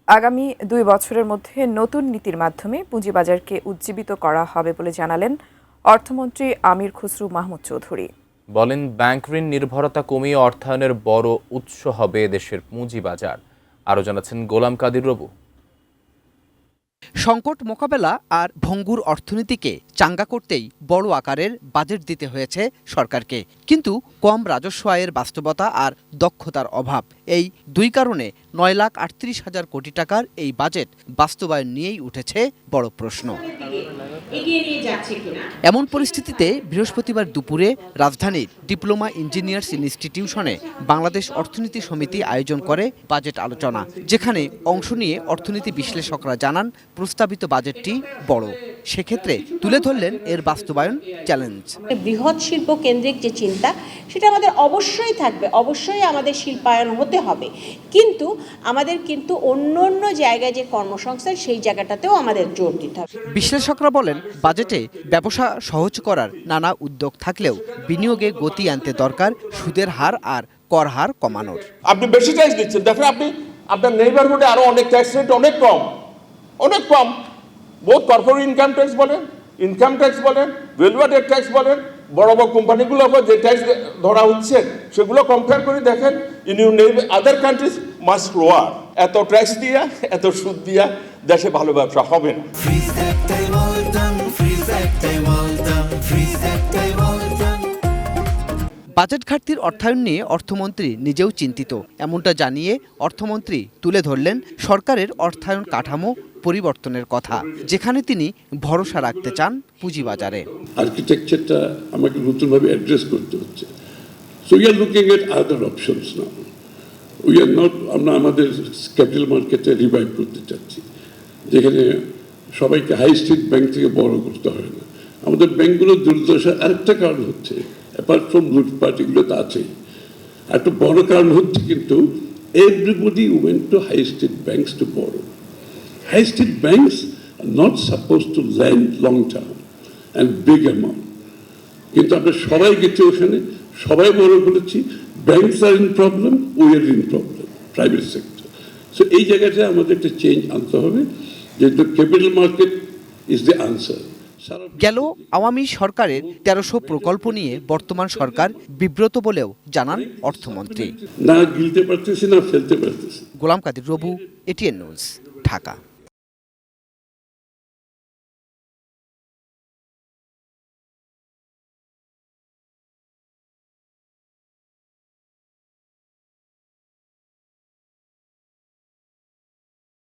আগামী 2 বছরের মধ্যে নতুন নীতির মাধ্যমে পুঁজিবাজারকে উজ্জীবিত করা হবে বলে জানালেন অর্থমন্ত্রী আমির খসরু মাহমুদ চৌধুরী। বলেন, ব্যাংক ঋণ নির্ভরতা কমিয়ে অর্থায়নের বড় উৎস হবে দেশের পুঁজিবাজার। আরও জানাচ্ছেন গোলাম কাদির রবু। সংকট মোকাবেলা আর ভঙ্গুর অর্থনীতিকে চাঙ্গা করতেই বড় আকারের বাজেট দিতে হয়েছে সরকারকে, কিন্তু কম রাজস্ব আয়ের বাস্তবতা আর দক্ষতার অভাব, এই দুই কারণে 9,38,000 কোটি টাকার এই বাজেট বাস্তবায়ন নিয়েই উঠেছে বড় প্রশ্ন। এমন পরিস্থিতিতে বৃহস্পতিবার দুপুরে রাজধানীর ডিপ্লোমা ইঞ্জিনিয়ার্স ইনস্টিটিউশনে বাংলাদেশ অর্থনীতি সমিতি আয়োজন করে বাজেট আলোচনা, যেখানে অংশ নিয়ে অর্থনীতি বিশ্লেষকরা জানান প্রস্তাবিত বাজেটটি বড়। সেক্ষেত্রে তুলে ধরলেন এর বাস্তবায়ন চ্যালেঞ্জ। বৃহৎ শিল্প কেন্দ্রিক যে চিন্তা, সেটা আমাদের অবশ্যই থাকবে, অবশ্যই আমাদের শিল্পায়ন হতে হবে, কিন্তু আমাদের অন্য অন্য জায়গায় যে কর্মসংস্থান, সেই জায়গাটাতেও আমাদের জোর দিতে হবে। বিশ্লেষকরা বলেন, বাজেটে ব্যবসা সহজ করার নানা উদ্যোগ থাকলেও বিনিয়োগে গতি আনতে দরকার সুদের হার আর কর হার কমানোর। আপনি বেশি ট্যাক্স দিচ্ছেন, দেখেন আপনার নেইবারহুডে আরো অনেক ট্যাক্স রেট অনেক কম। বহুত কর্পোরেট ইনকাম ট্যাক্স বলেন, ভ্যালু অ্যাডেড ট্যাক্স বলেন, বড় বড় কোম্পানিগুলোর উপর যে ট্যাক্স ধরা হচ্ছে সেগুলো কম্পেয়ার করে দেখেন, in you neighbour other countries must lower. এত ট্যাক্স দিয়া, এত সুদ দিয়া দেশে ভালো ব্যবসা হবে না। বাজেট ঘাটতির অর্থায়ন নিয়ে অর্থমন্ত্রী নিজেও চিন্তিত, এমনটা জানিয়ে অর্থমন্ত্রী তুলে ধরলেন সরকারের অর্থায়ন কাঠামো পরিবর্তনের কথা, যেখানে তিনি ভরসা রাখতে চান পুঁজিবাজারে। আর্কিটেকচারটা আমাকে নতুনভাবে অ্যাড্রেস করতে হচ্ছে। So we are looking at other options now. We are not, আমরা আমাদের ক্যাপিটাল মার্কেটে রিভাইভ করতে চাচ্ছি, যেখানে সবাইকে হাই স্ট্রিট ব্যাংক থেকে বড় করতে হয় না। আমাদের ব্যাংকগুলোর দুর্দশার আরেকটা কারণ হচ্ছে, অ্যাপার্ট ফ্রম লুটপাট, এগুলো তো আছেই, একটা বড় কারণ হচ্ছে কিন্তু everybody went to high street banks to borrow. High street banks are not supposed to lend long term and big amount. কিন্তু আমরা সবাই গেছি ওখানে, সবাই বড় করেছি, banks are in problem, we are in problem, private sector. So এই জায়গাটা আমাদের একটা চেঞ্জ আনতে হবে, যেহেতু capital market is the answer. গেল আওয়ামী সরকারের 1300 প্রকল্প নিয়ে বর্তমান সরকার বিব্রত বলেও জানান অর্থমন্ত্রী। না গিলতে পারতেছি, না ফেলতে পারতেছি। গোলাম কাদির রবু, এটিএন নিউজ, ঢাকা।